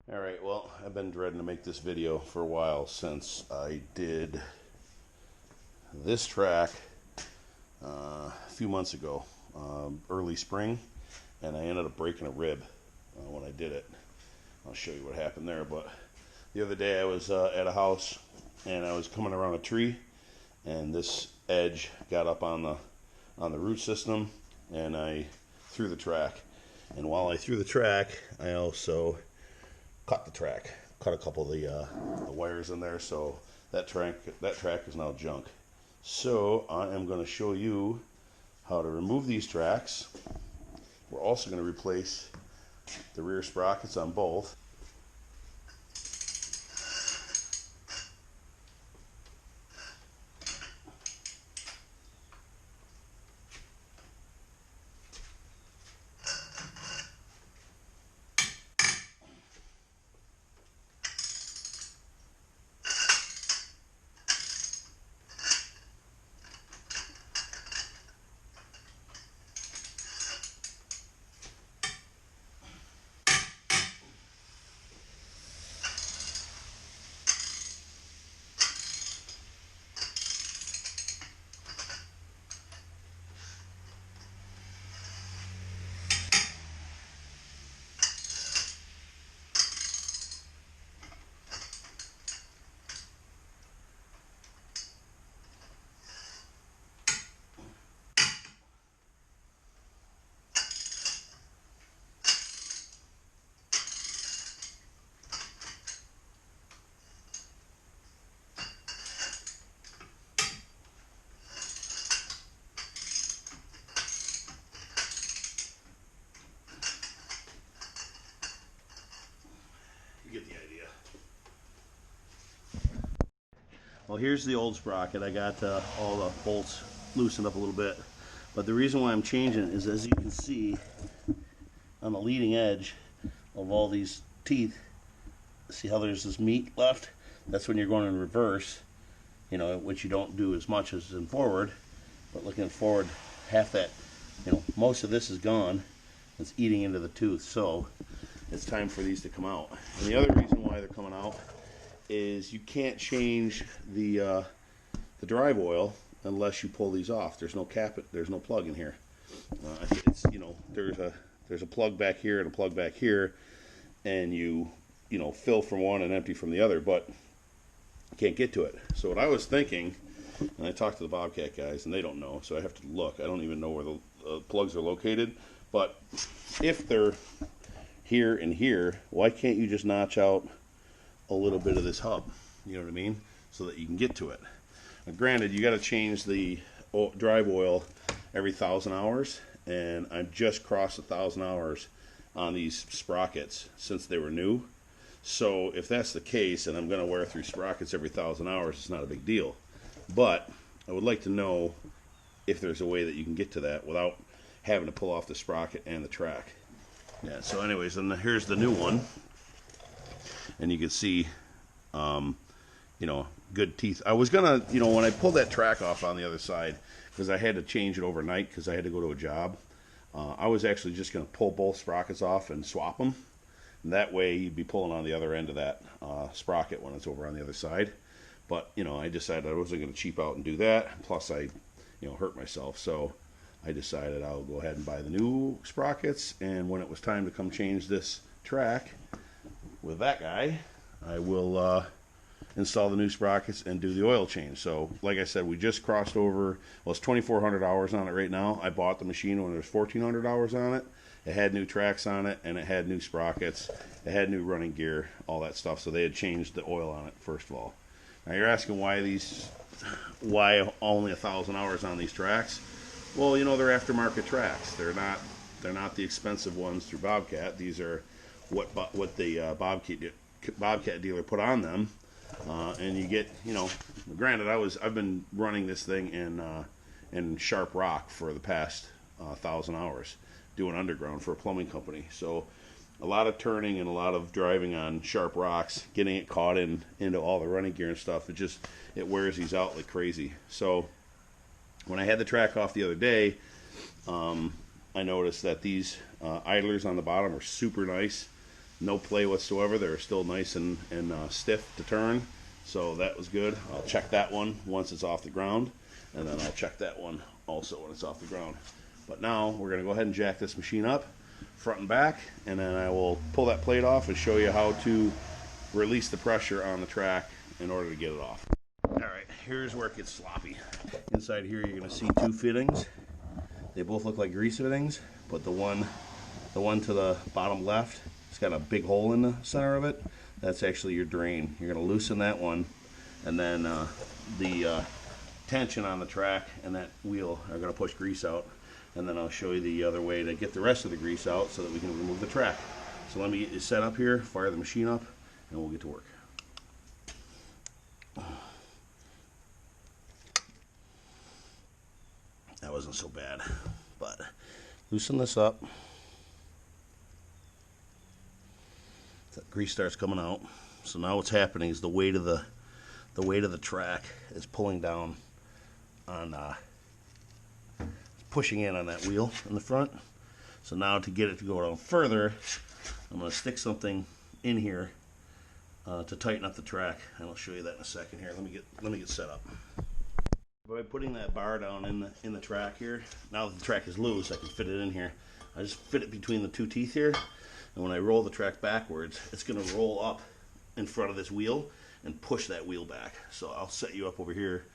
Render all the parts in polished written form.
Alright, well, I've been dreading to make this video for a while since I did this track a few months ago, early spring, and I ended up breaking a rib when I did it. I'll show you what happened there, but the other day I was at a house and I was coming around a tree and this edge got up on the root system and I threw the track. And while I threw the track, I also cut the track, cut a couple of the wires in there, so that track is now junk. So I am going to show you how to remove these tracks. We're also going to replace the rear sprockets on both. You get the idea. Well, here's the old sprocket. I got all the bolts loosened up a little bit, but the reason why I'm changing it is, as you can see on the leading edge of all these teeth, see how there's this meat left? That's when you're going in reverse, you know, which you don't do as much as in forward. But looking forward, half that, you know, most of this is gone. It's eating into the tooth, so it's time for these to come out. And the other reason why they're coming out is you can't change the drive oil unless you pull these off. There's no cap, there's no plug in here. It's, you know, there's a plug back here and a plug back here, and you know, fill from one and empty from the other, but you can't get to it. So what I was thinking, and I talked to the Bobcat guys, and they don't know, so I have to look. I don't even know where the plugs are located, but if they're here and here, why can't you just notch out a little bit of this hub, you know what I mean, so that you can get to it? Now, granted, you got to change the drive oil every 1,000 hours, and I've just crossed 1,000 hours on these sprockets since they were new. So if that's the case, and I'm going to wear through sprockets every 1,000 hours, it's not a big deal. But I would like to know if there's a way that you can get to that without having to pull off the sprocket and the track. Yeah, so anyways, and here's the new one. And you can see, you know, good teeth. I was going to, you know, when I pulled that track off on the other side, because I had to change it overnight because I had to go to a job, I was actually just going to pull both sprockets off and swap them. And that way you'd be pulling on the other end of that sprocket when it's over on the other side. But, you know, I decided I wasn't going to cheap out and do that. Plus I, you know, hurt myself. So I decided I'll go ahead and buy the new sprockets, and when it was time to come change this track with that guy, I will install the new sprockets and do the oil change. So like I said, we just crossed over, well, it's 2,400 hours on it right now. I bought the machine when there was 1,400 hours on it. It had new tracks on it, and it had new sprockets, it had new running gear, all that stuff. So they had changed the oil on it, first of all. Now you're asking why only 1,000 hours on these tracks? Well, you know, they're aftermarket tracks. They're not the expensive ones through Bobcat. These are what the Bobcat dealer put on them, and you get, you know. Granted, I've been running this thing in sharp rock for the past 1,000 hours, doing underground for a plumbing company. So a lot of turning and a lot of driving on sharp rocks, getting it caught into all the running gear and stuff. It wears these out like crazy. So when I had the track off the other day, I noticed that these idlers on the bottom are super nice. no play whatsoever. They're still nice and stiff to turn, so that was good. I'll check that one once it's off the ground, and then I'll check that one also when it's off the ground. But now we're going to go ahead and jack this machine up front and back, and then I will pull that plate off and show you how to release the pressure on the track in order to get it off. Alright, here's where it gets sloppy. Inside here you're going to see two fittings. They both look like grease fittings, but the one to the bottom left, it's got a big hole in the center of it. That's actually your drain. You're going to loosen that one, and then the tension on the track and that wheel are going to push grease out. And then I'll show you the other way to get the rest of the grease out so that we can remove the track. So let me get you set up here, fire the machine up, and we'll get to work. That wasn't so bad, but loosen this up. The grease starts coming out. So now what's happening is the weight of the track is pulling down on pushing in on that wheel in the front. So now to get it to go down further, I'm going to stick something in here to tighten up the track, and I'll show you that in a second here. Let me get set up. By putting that bar down in the track here, now that the track is loose, I can fit it in here. I just fit it between the two teeth here, and when I roll the track backwards, it's going to roll up in front of this wheel and push that wheel back. So I'll set you up over here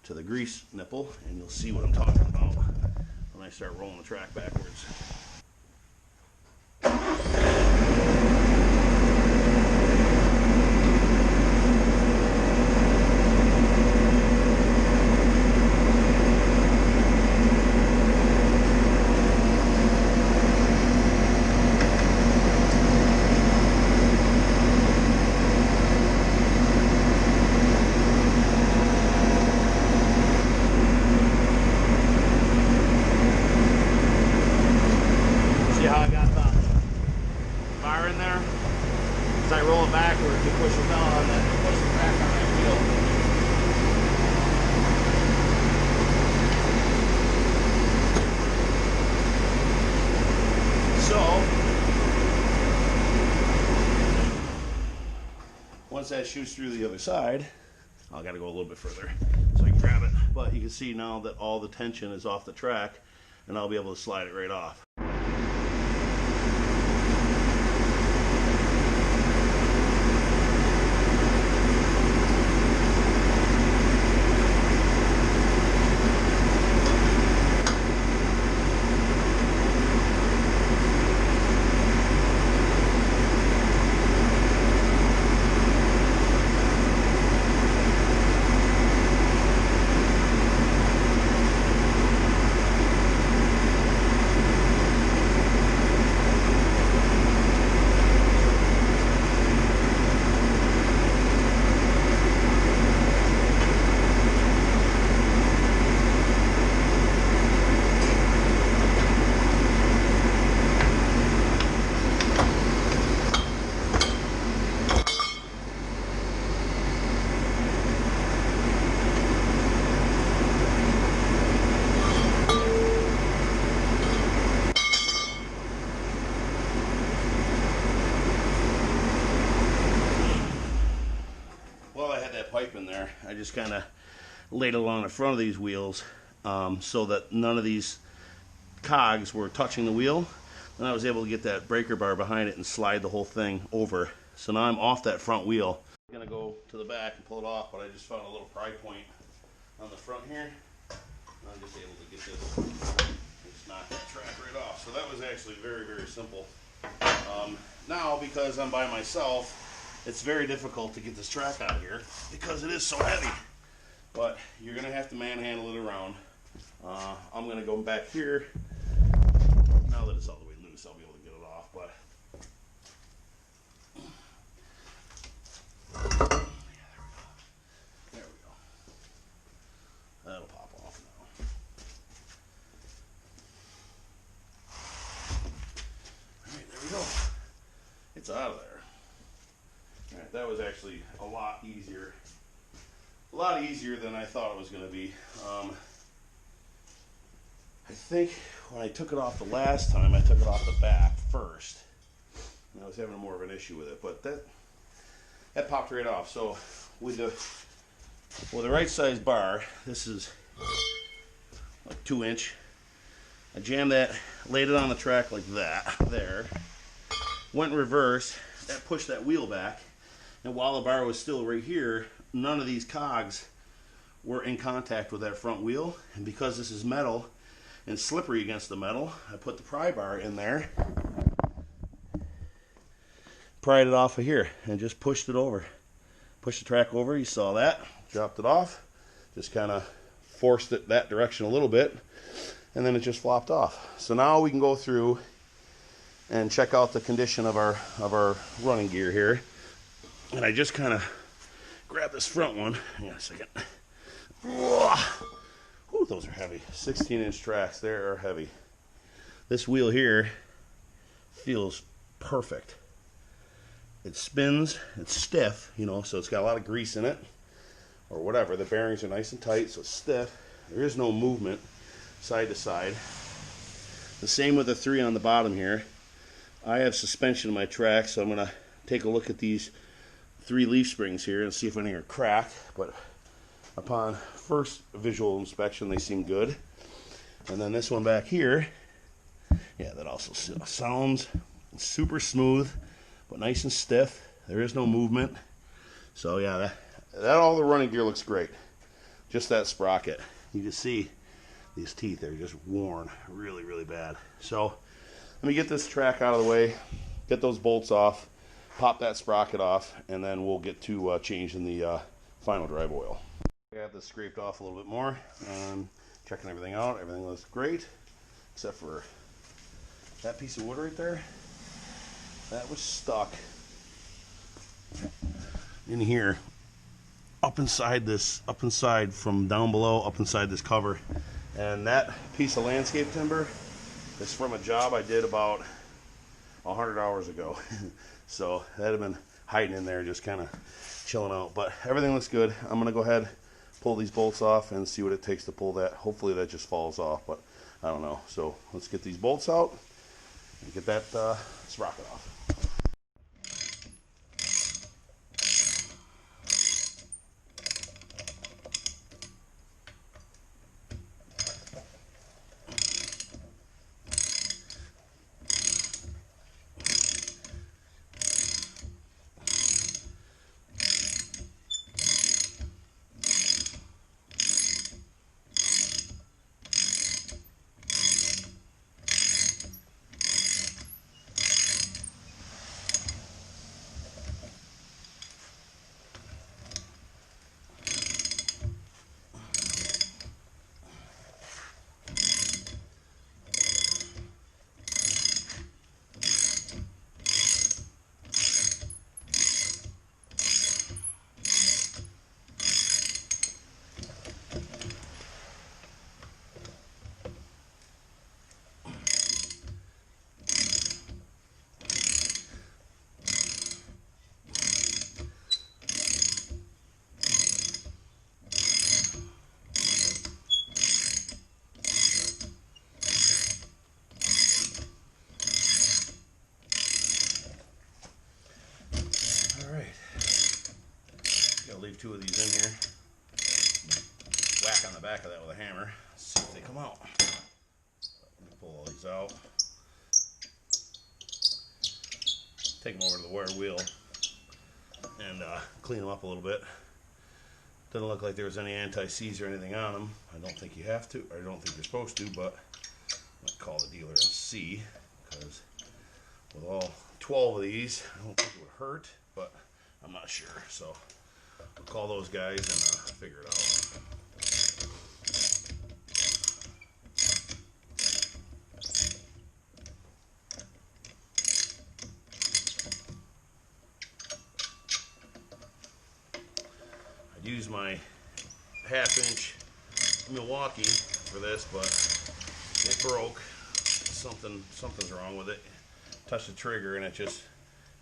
to the grease nipple, and you'll see what I'm talking about when I start rolling the track backwards. As I roll it backwards, you push it down on that, push it back on that wheel. So, once that shoots through the other side, I gotta go a little bit further so I can grab it. But you can see now that all the tension is off the track, and I'll be able to slide it right off. Pipe in there, I just kind of laid it along the front of these wheels so that none of these cogs were touching the wheel, and I was able to get that breaker bar behind it and slide the whole thing over. So now I'm off that front wheel. I'm gonna go to the back and pull it off, but I just found a little pry point on the front here. I'm just able to get this and just knock that track right off. So that was actually very, very simple. Now, because I'm by myself, it's very difficult to get this track out of here because it is so heavy. But you're going to have to manhandle it around. I'm going to go back here. Now that it's all the way loose, I'll be able to get it off. But yeah, there we go. That'll pop off now. All right, there we go. It's out of there. Alright, that was actually a lot easier than I thought it was going to be. I think when I took it off the last time, I took it off the back first, I was having more of an issue with it, but that popped right off. So with the right size bar, this is like 2-inch. I jammed that, laid it on the track like that, there. Went in reverse, that pushed that wheel back, and while the bar was still right here, none of these cogs were in contact with that front wheel. And because this is metal and slippery against the metal, I put the pry bar in there, pried it off of here, and just pushed it over. Pushed the track over, you saw that, dropped it off, just kind of forced it that direction a little bit, and then it just flopped off. So now we can go through and check out the condition of our running gear here. And I just kind of grab this front one. Hang on a second. Ooh, those are heavy. 16-inch tracks, they are heavy. This wheel here feels perfect. It spins, it's stiff, you know, so it's got a lot of grease in it, or whatever. The bearings are nice and tight, so it's stiff. There is no movement side to side. The same with the 3 on the bottom here. I have suspension in my track, so I'm going to take a look at these 3 leaf springs here and see if any are cracked. But upon first visual inspection, they seem good. And then this one back here, yeah, that also sounds super smooth, but nice and stiff. There is no movement. So yeah, that all the running gear looks great. Just that sprocket. You can see these teeth are just worn really, really bad. So let me get this track out of the way, get those bolts off, pop that sprocket off, and then we'll get to changing the final drive oil. I got this scraped off a little bit more, and checking everything out. Everything looks great, except for that piece of wood right there. That was stuck in here, up inside from down below, up inside this cover. And that piece of landscape timber is from a job I did about 100 hours ago. So that had been hiding in there, just kind of chilling out. But everything looks good. I'm going to go ahead, pull these bolts off, and see what it takes to pull that. Hopefully that just falls off, but I don't know. So let's get these bolts out and get that sprocket off. Leave 2 of these in here. Whack on the back of that with a hammer. See if they come out. Let me pull all these out. Take them over to the wire wheel and clean them up a little bit. Doesn't look like there was any anti-seize or anything on them. I don't think you have to, or I don't think you're supposed to, but I might call the dealer and see, because with all 12 of these, I don't think it would hurt, but I'm not sure. So I'll call those guys and figure it out. I used my 1/2-inch Milwaukee for this, but it broke. Something's wrong with it. Touch the trigger and it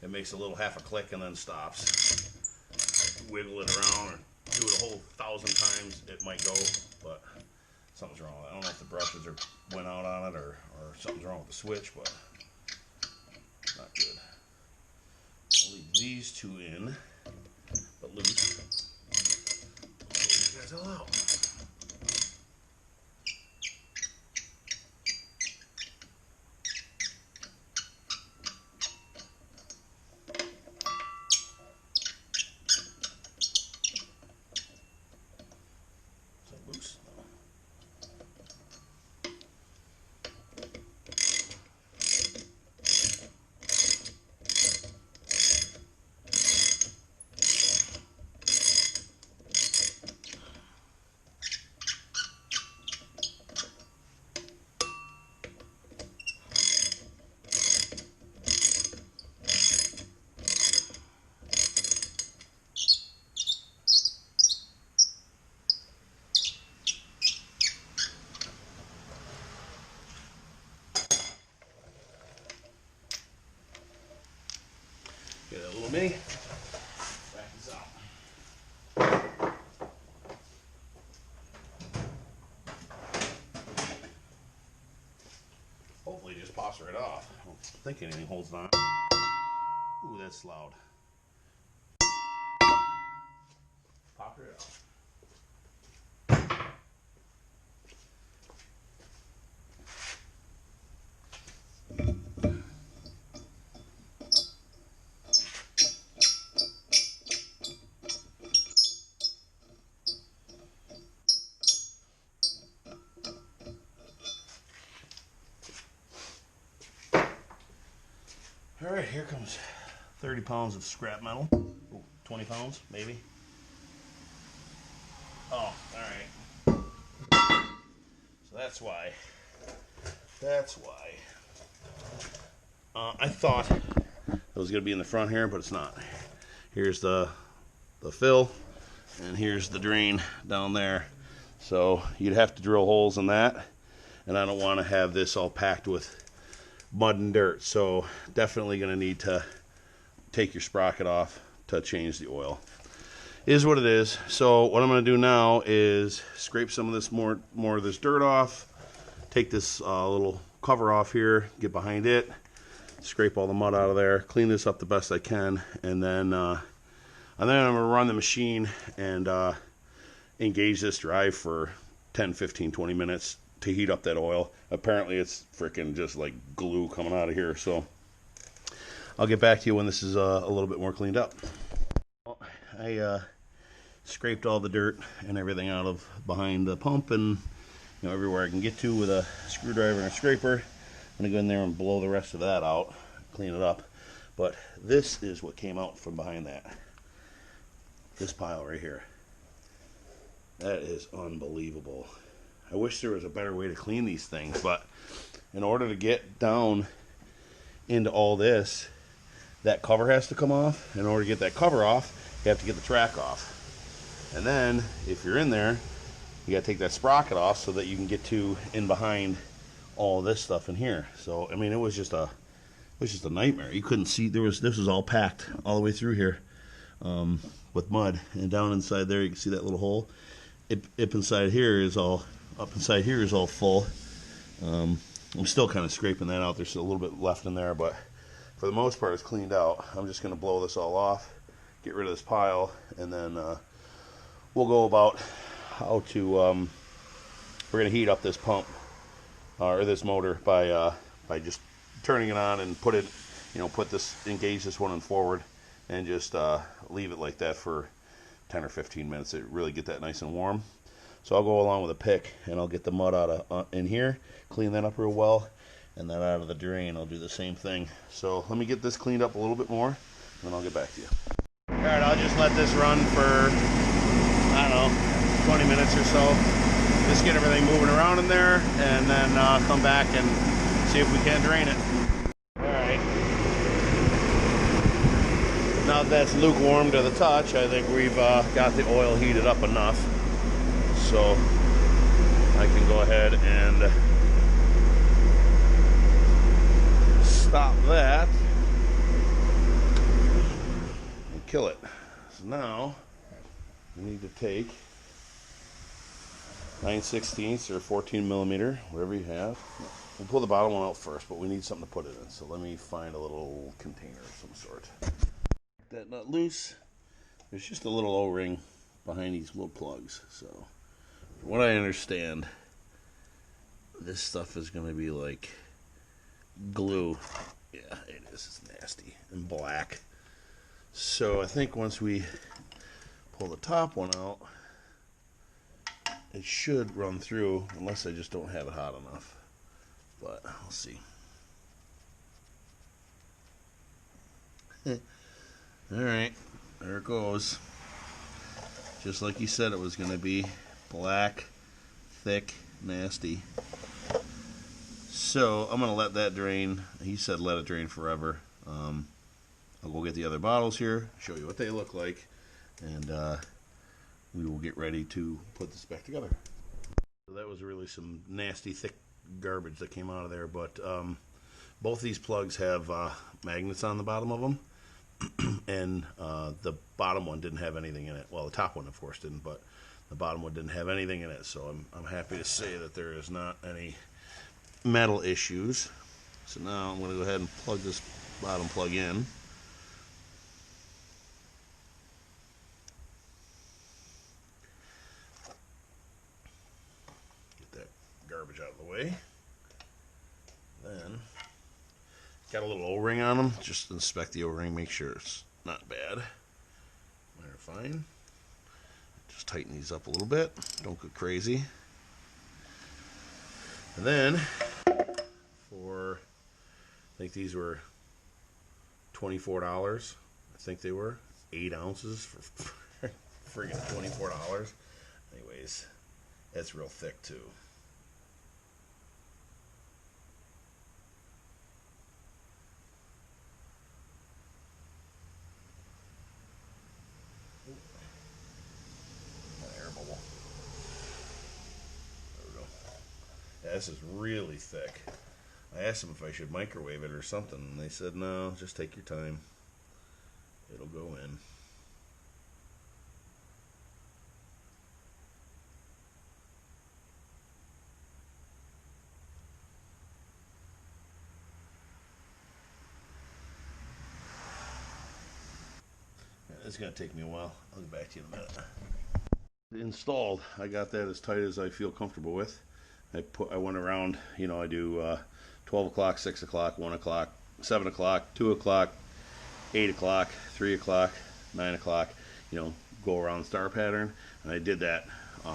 makes a little half a click and then stops. Wiggle it around or do it a whole 1,000 times, it might go, but something's wrong with it. I don't know if the brushes went out on it or something's wrong with the switch, but not good. these two in, but loose. Pull these guys all out. Loose. Get a little mini. Back this out. Hopefully it just pops right off. I don't think anything holds on. Ooh, that's loud. Pop right off. All right, here comes 30 pounds of scrap metal. Ooh, 20 pounds, maybe. Oh, all right. So that's why. That's why. I thought it was going to be in the front here, but it's not. Here's the fill, and here's the drain down there. So you'd have to drill holes in that, and I don't want to have this all packed with mud and dirt, so definitely going to need to take your sprocket off to change the oil. Is what it is. So what I'm going to do now is scrape some of this more of this dirt off, take this little cover off here, get behind it, scrape all the mud out of there, clean this up the best I can, and then I'm going to run the machine and engage this drive for 10, 15, 20 minutes to heat up that oil. Apparently it's freaking just like glue coming out of here, so I'll get back to you when this is a little bit more cleaned up. Well, I scraped all the dirt and everything out of behind the pump, and everywhere I can get to with a screwdriver and a scraper. I'm gonna go in there and blow the rest of that out, clean it up. But this is what came out from behind that. This pile right here. That is unbelievable. I wish there was a better way to clean these things, but in order to get down into all this, that cover has to come off. In order to get that cover off, you have to get the track off. And then, if you're in there, you gotta take that sprocket off so that you can get to in behind all this stuff in here. So, I mean, it was just a nightmare. You couldn't see, this was all packed all the way through here with mud. And down inside there, you can see that little hole. Up inside here is all full. I'm still kind of scraping that out. There's a little bit left in there, but for the most part it's cleaned out. I'm just going to blow this all off, get rid of this pile, and then we'll go about how to we're going to heat up this pump or this motor by just turning it on and engage this one in forward and just leave it like that for 10 or 15 minutes to really get that nice and warm. So I'll go along with a pick and I'll get the mud out of in here, clean that up real well, and then out of the drain I'll do the same thing. So let me get this cleaned up a little bit more, and then I'll get back to you. All right, I'll just let this run for, I don't know, 20 minutes or so. Just get everything moving around in there, and then come back and see if we can drain it. All right. Now that that's lukewarm to the touch, I think we've got the oil heated up enough. So I can go ahead and stop that and kill it. So now we need to take 9/16 or 14 millimeter, whatever you have. We'll pull the bottom one out first, but we need something to put it in. So let me find a little container of some sort. that nut loose. There's just a little O-ring behind these little plugs. So, from what I understand, this stuff is going to be like glue. Yeah, it is. It's nasty and black. So I think once we pull the top one out, it should run through, unless I just don't have it hot enough. But I'll see. Alright, there it goes. Just like you said it was going to be. Black, thick, nasty. So I'm going to let that drain. He said let it drain forever. I'll go get the other bottles here, show you what they look like, and we will get ready to put this back together. So that was really some nasty, thick garbage that came out of there, but both these plugs have magnets on the bottom of them, and the bottom one didn't have anything in it. Well, the top one, of course, didn't, but the bottom one didn't have anything in it, so I'm happy to say that there is not any metal issues. So now I'm going to go ahead and plug this bottom plug in. Garbage out of the way. Then got a little O-ring on them. Just inspect the O-ring, make sure it's not bad. They're fine. Just tighten these up a little bit. Don't go crazy. And then for, I think these were $24. I think they were 8 ounces for friggin' $24. Anyways, that's real thick too. This is really thick. I asked them if I should microwave it or something, and they said no, just take your time. It'll go in. It's going to take me a while. I'll get back to you in a minute. Installed. I got that as tight as I feel comfortable with. I went around, you know, I do 12 o'clock, 6 o'clock, 1 o'clock, 7 o'clock, 2 o'clock, 8 o'clock, 3 o'clock, 9 o'clock, you know, go around the star pattern. And I did that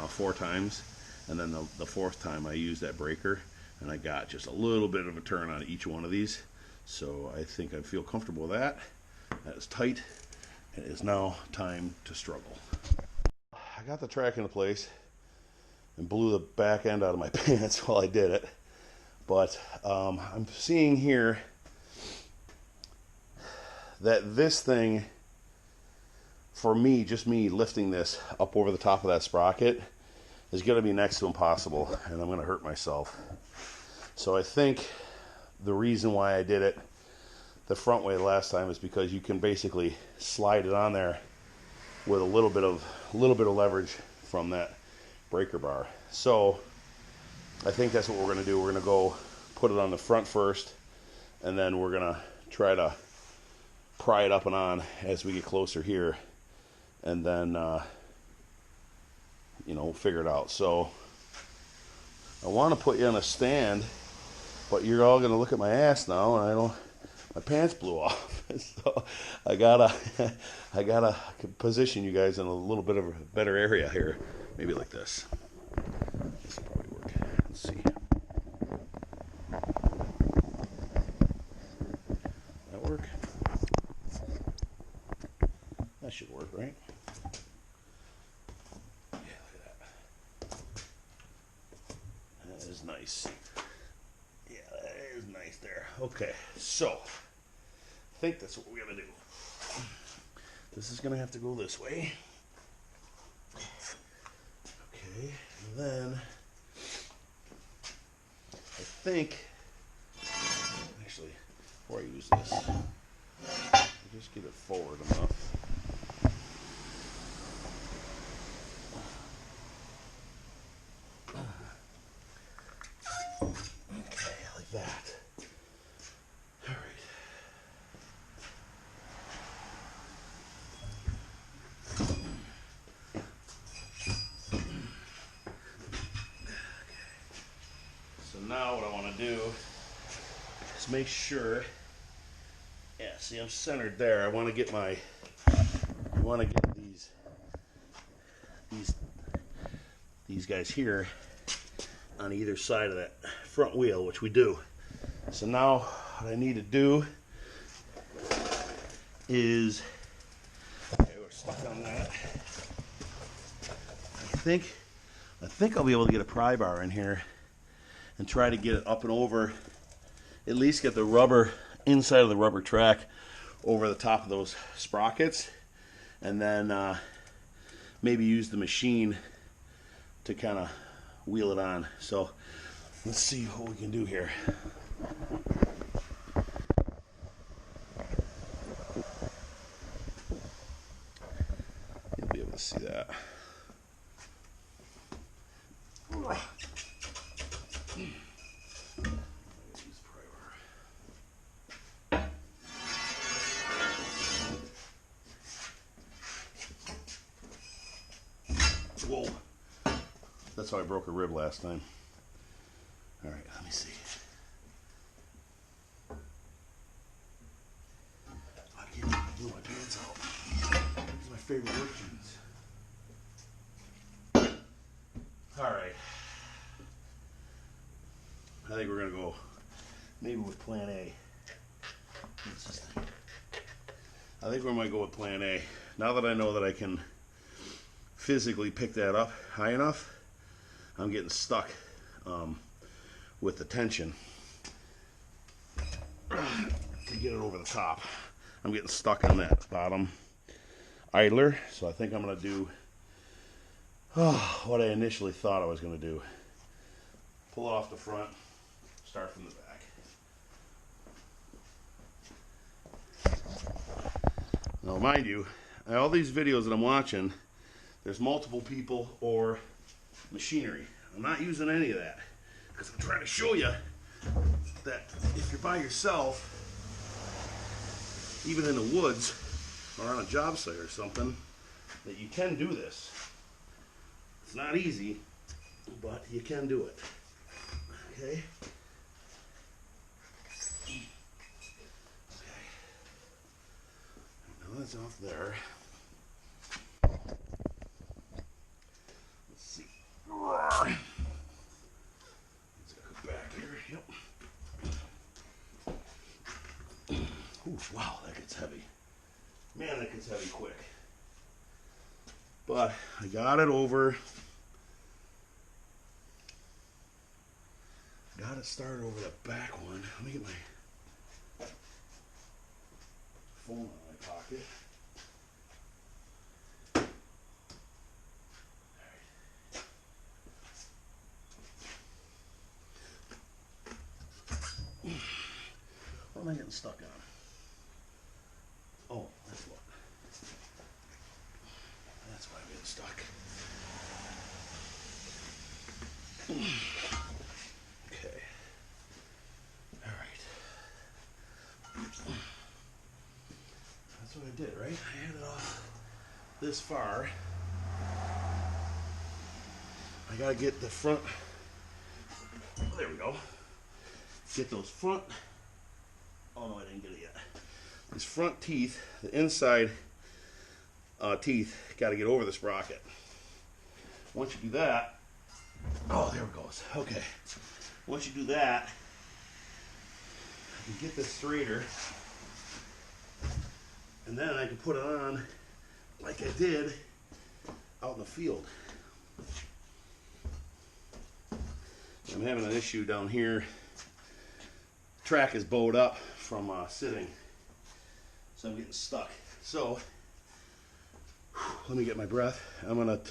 4 times. And then the 4th time I used that breaker, and I got just a little bit of a turn on each one of these. So I think I feel comfortable with that. That is tight. It is now time to struggle. I got the track into place and blew the back end out of my pants while I did it. But I'm seeing here that this thing, for me, just me lifting this up over the top of that sprocket, is going to be next to impossible, and I'm going to hurt myself. So I think the reason why I did it the front way last time is because you can basically slide it on there with a little bit of leverage from that breaker bar. So I think that's what we're going to do. We're going to go put it on the front first, and then we're going to try to pry it up and on as we get closer here, and then you know, figure it out. So I want to put you on a stand, but you're all going to look at my ass now, and my pants blew off. So I gotta position you guys in a little bit of a better area here. Maybe like this. This will probably work. Let's see. That work? That should work, right? Yeah, look at that. That is nice. Yeah, that is nice there. Okay, so I think that's what we're gonna do. This is gonna have to go this way. Okay, and then I think, actually, before I use this, I'll just get it forward enough. Okay, like that. All right. make sure. Yeah, see, I'm centered there. I want to get these guys here on either side of that front wheel, which we do. So now what I need to do is, okay, we're stuck on that. I think I'll be able to get a pry bar in here and try to get it up and over, at least get the rubber, inside of the rubber track over the top of those sprockets, and then maybe use the machine to kind of wheel it on. So let's see what we can do here. You'll be able to see that. Whoa. That's how I broke a rib last time. All right, let me see. I can't blew my pants out. These are my favorite work jeans. All right. I think we're gonna go maybe with plan A. What's this thing? I think we might go with plan A. Now that I know that I can physically pick that up high enough, I'm getting stuck with the tension to get it over the top. I'm getting stuck on that bottom idler, so I think I'm going to do what I initially thought I was going to do. Pull it off the front, start from the back. Now mind you, all these videos that I'm watching, there's multiple people or machinery. I'm not using any of that because I'm trying to show you that if you're by yourself, even in the woods or on a job site or something, that you can do this. It's not easy, but you can do it. Okay? Okay. Now that's off there. Let's go back here. Yep. Ooh, wow, that gets heavy. Man, that gets heavy quick. But I got it over. Got it started over the back one. Let me get my phone out of my pocket. What am I getting stuck on? Oh, that's what. That's why I'm getting stuck. Okay. All right. That's what I did, right? I had it off this far. I gotta get the front. Oh, there we go. Get those front. Oh no, I didn't get it yet. These front teeth, the inside teeth, got to get over the sprocket. Once you do that, oh, there it goes. Okay. Once you do that, I can get this straighter, and then I can put it on like I did out in the field. I'm having an issue down here. Track is bowed up from sitting, so I'm getting stuck. So let me get my breath. I'm gonna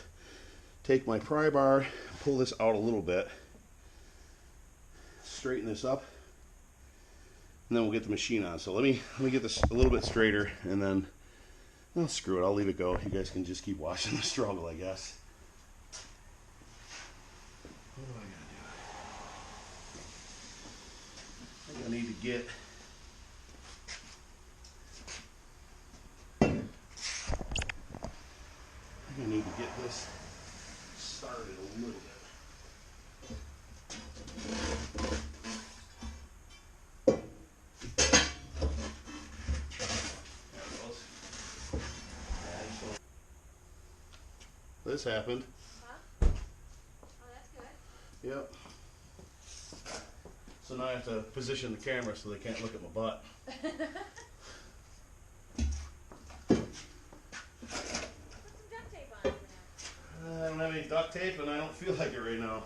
take my pry bar, pull this out a little bit, straighten this up, and then we'll get the machine on. So let me get this a little bit straighter, and then, well, screw it, I'll leave it go. You guys can just keep watching the struggle, I guess. What do I gotta do? I think I need to get this started a little bit. This happened. Huh? Oh, that's good. Yep. So now I have to position the camera so they can't look at my butt. Put some duct tape on it for now. I don't have any duct tape and I don't feel like it right now.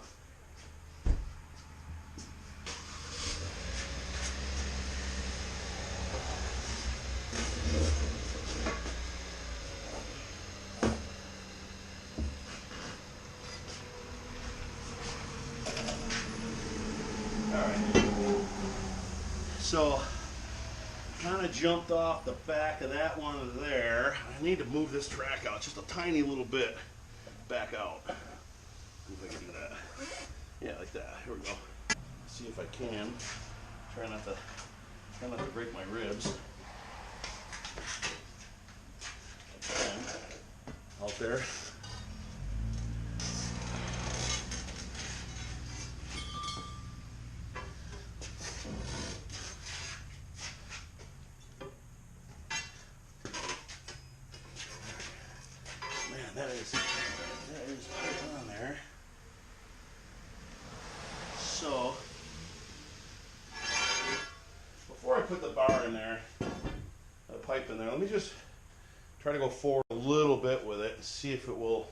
So, kind of jumped off the back of that one there. I need to move this track out just a tiny little bit back out. See if I can do that. Yeah, like that. Here we go. See if I can. Try not to break my ribs. Out there. That is put on there. So before I put the bar in there, the pipe in there, let me just try to go forward a little bit with it and see if it'll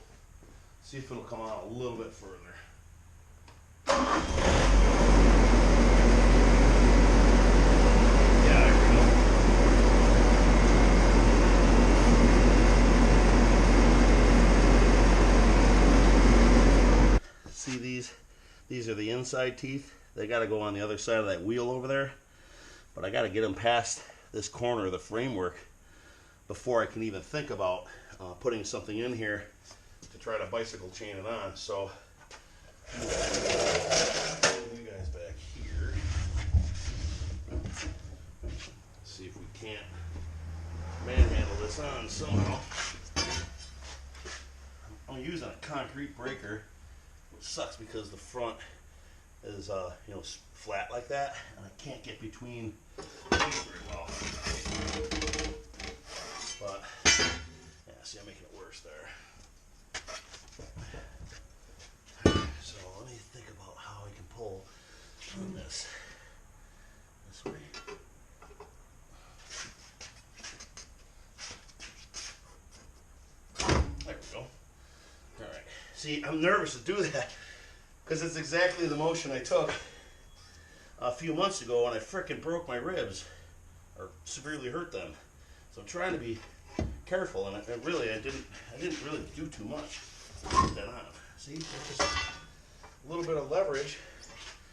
come out a little bit further. See these are the inside teeth. They got to go on the other side of that wheel over there. But I got to get them past this corner of the framework before I can even think about putting something in here to try to bicycle chain it on. So you guys back here. See if we can't manhandle this on somehow. I'm using a concrete breaker. Sucks because the front is flat like that and I can't get between these very well. But yeah, see, I'm making it worse there. So let me think about how I can pull on this way. There we go. All right. See, I'm nervous to do that because it's exactly the motion I took a few months ago when I frickin' broke my ribs or severely hurt them. So I'm trying to be careful, and I didn't really do too much to put that on. See, just a little bit of leverage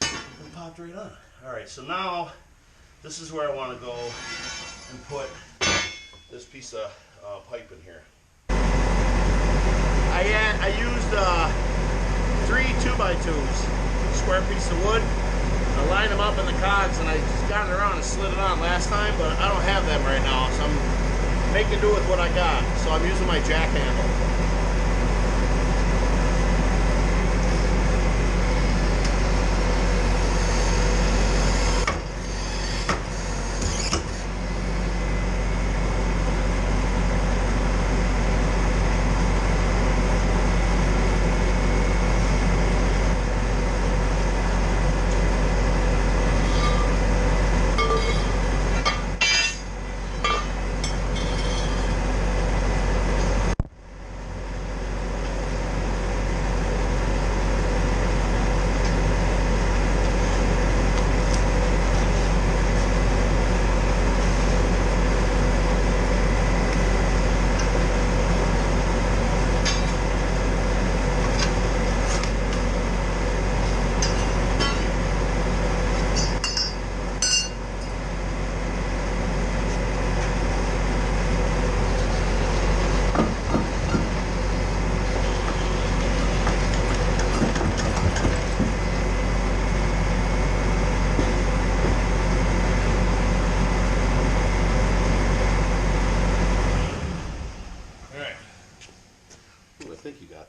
and it popped right on. All right, so now this is where I want to go and put this piece of pipe in here. I used 3 2x2s, square piece of wood. I lined them up in the cogs and I just got it around and slid it on last time, but I don't have them right now, so I'm making do with what I got. So I'm using my jack handle.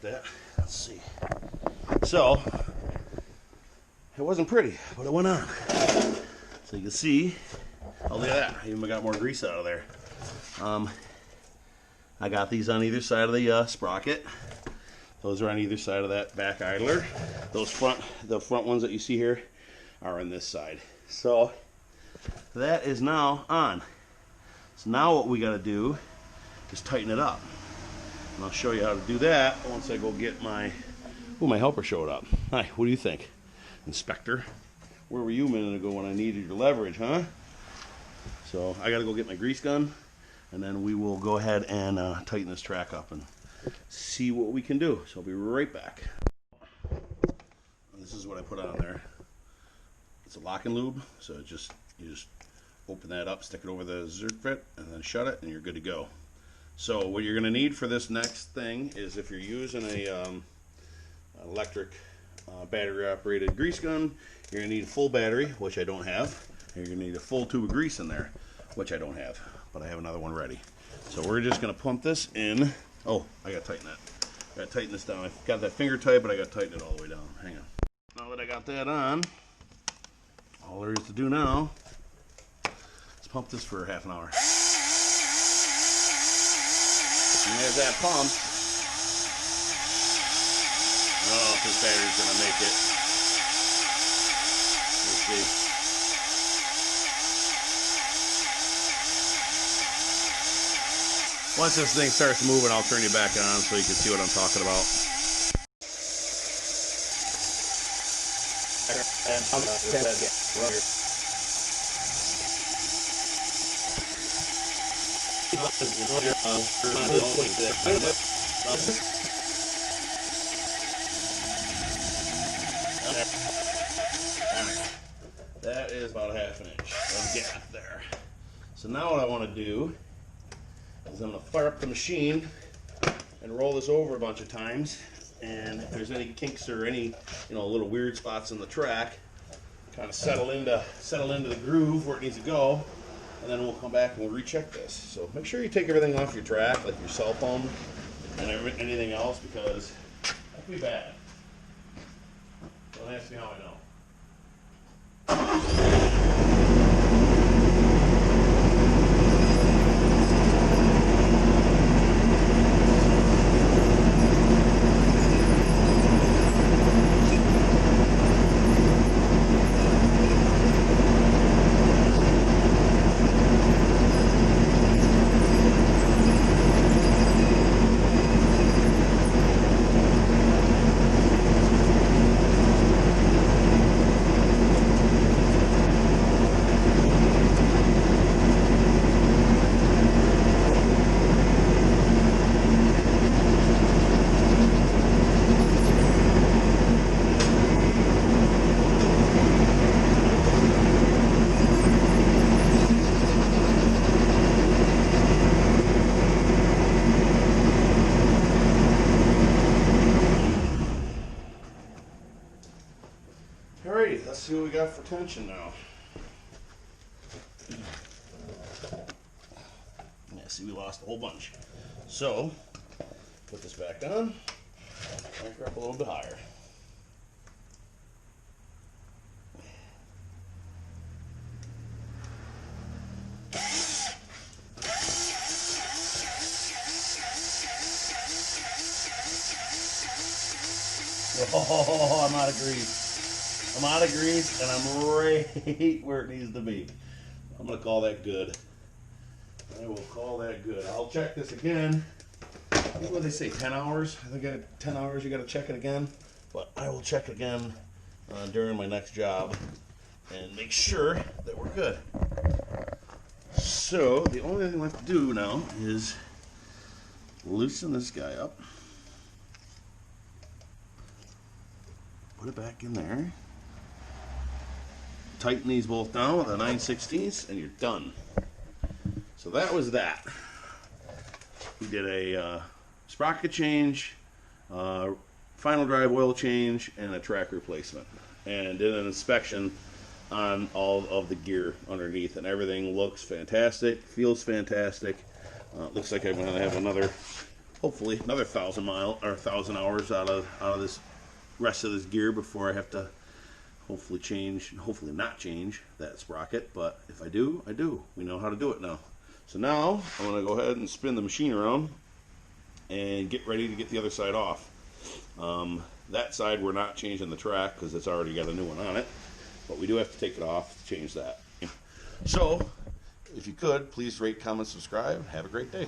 That. Let's see. So it wasn't pretty, but it went on. So you can see, oh look at that, I even got more grease out of there. I got these on either side of the sprocket. Those are on either side of that back idler. The front ones that you see here are on this side. So that is now on. So now what we got to do is tighten it up. And I'll show you how to do that once I go get my... Oh, my helper showed up. Hi, what do you think? Inspector, where were you a minute ago when I needed your leverage, huh? So I got to go get my grease gun, and then we will go ahead and tighten this track up and see what we can do. So I'll be right back. And this is what I put on there. It's a lock and lube, so you just open that up, stick it over the zerk fit, and then shut it, and you're good to go. So what you're going to need for this next thing is, if you're using a electric battery operated grease gun, you're going to need a full battery, which I don't have, and you're going to need a full tube of grease in there, which I don't have, but I have another one ready. So we're just going to pump this in. Oh, I got to tighten that. I got to tighten this down. I've got that finger tight, but I got to tighten it all the way down. Hang on. Now that I got that on, all there is to do now is pump this for half an hour. And there's that pump. I don't know if this battery's going to make it. We'll see. Once this thing starts moving, I'll turn you back on so you can see what I'm talking about. That is about a half an inch of gap there. So now what I want to do is I'm going to fire up the machine and roll this over a bunch of times, and if there's any kinks or any little weird spots in the track, kind of settle into the groove where it needs to go, and then we'll come back and we'll recheck this. So make sure you take everything off your track, like your cell phone and anything else, because that could be bad. Don't ask me how I know. Alrighty, let's see what we got for tension now. Yeah, see, we lost a whole bunch. So, put this back on, crank her up a little bit higher. Oh, I'm out of grease. I'm out of grease, and I'm right where it needs to be. I'm going to call that good. I will call that good. I'll check this again. What do they say, 10 hours? I think at 10 hours you got to check it again. But I will check again during my next job and make sure that we're good. So the only thing left to do now is loosen this guy up. Put it back in there. Tighten these both down with a 9/16, and you're done. So that was that. We did a sprocket change, final drive oil change, and a track replacement, and did an inspection on all of the gear underneath, and everything looks fantastic, feels fantastic. Looks like I'm going to have hopefully another 1,000 hours out of this rest of this gear before I have to hopefully not change that sprocket. But if I do, I do. We know how to do it now. So now I'm going to go ahead and spin the machine around and get ready to get the other side off. That side we're not changing the track because it's already got a new one on it, but we do have to take it off to change that. So if you could, please rate, comment, subscribe. Have a great day.